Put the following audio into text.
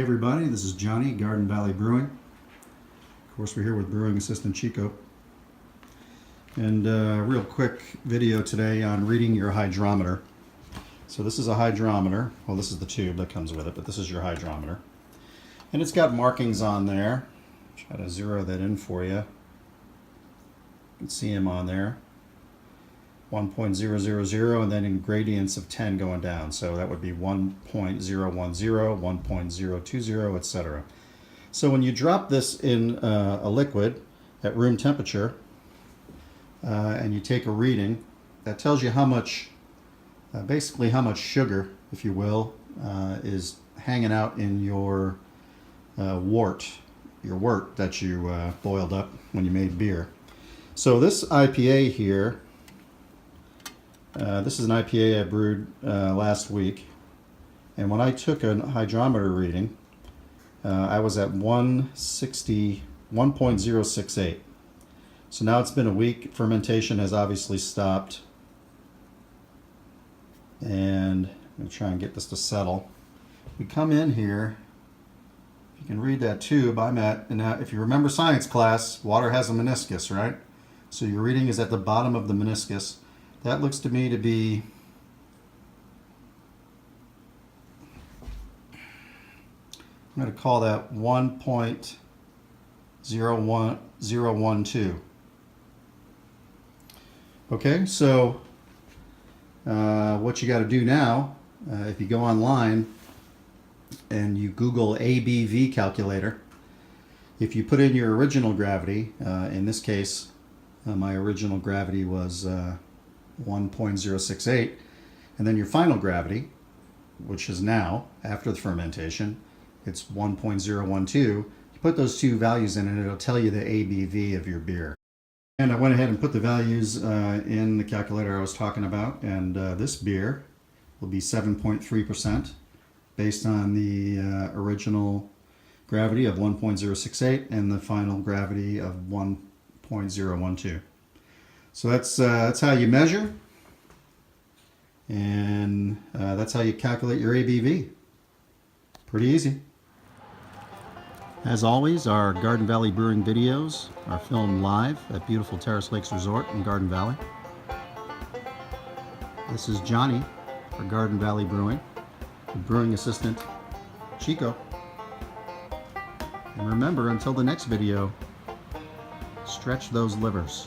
everybody, this is Johnny, Garden Valley Brewing. Of course, we're here with Brewing Assistant Chico. And a real quick video today on reading your hydrometer. So this is a hydrometer. Well, this is the tube that comes with it, but this is your hydrometer. And it's got markings on there. Try to zero that in for you. You can see them on there. 1.000 and then in gradients of 10 going down. So that would be 1.010, 1.020, etc. So when you drop this in a liquid at room temperature and you take a reading, that tells you how much, basically how much sugar, if you will, is hanging out in your wort that you boiled up when you made beer. So this IPA here, this is an IPA I brewed last week, and when I took a hydrometer reading, I was at 1.068. So now it's been a week. Fermentation has obviously stopped, and I'm going to try and get this to settle. We come in here, you can read that tube I'm at, and now if you remember science class, water has a meniscus, right? So your reading is at the bottom of the meniscus. That looks to me to be I'm going to call that 1.01012. Okay, so what you got to do now, if you go online and you Google ABV calculator, if you put in your original gravity, in this case, my original gravity was 1.068, and then your final gravity, which is now after the fermentation, it's 1.012. You put those two values in and it'll tell you the ABV of your beer. And I went ahead and put the values in the calculator I was talking about, and this beer will be 7.3% based on the original gravity of 1.068 and the final gravity of 1.012. So that's how you measure, and that's how you calculate your ABV. Pretty easy. As always, our Garden Valley Brewing videos are filmed live at beautiful Terrace Lakes Resort in Garden Valley. This is Johnny for Garden Valley Brewing, the Brewing Assistant Chico. And remember, until the next video, stretch those livers.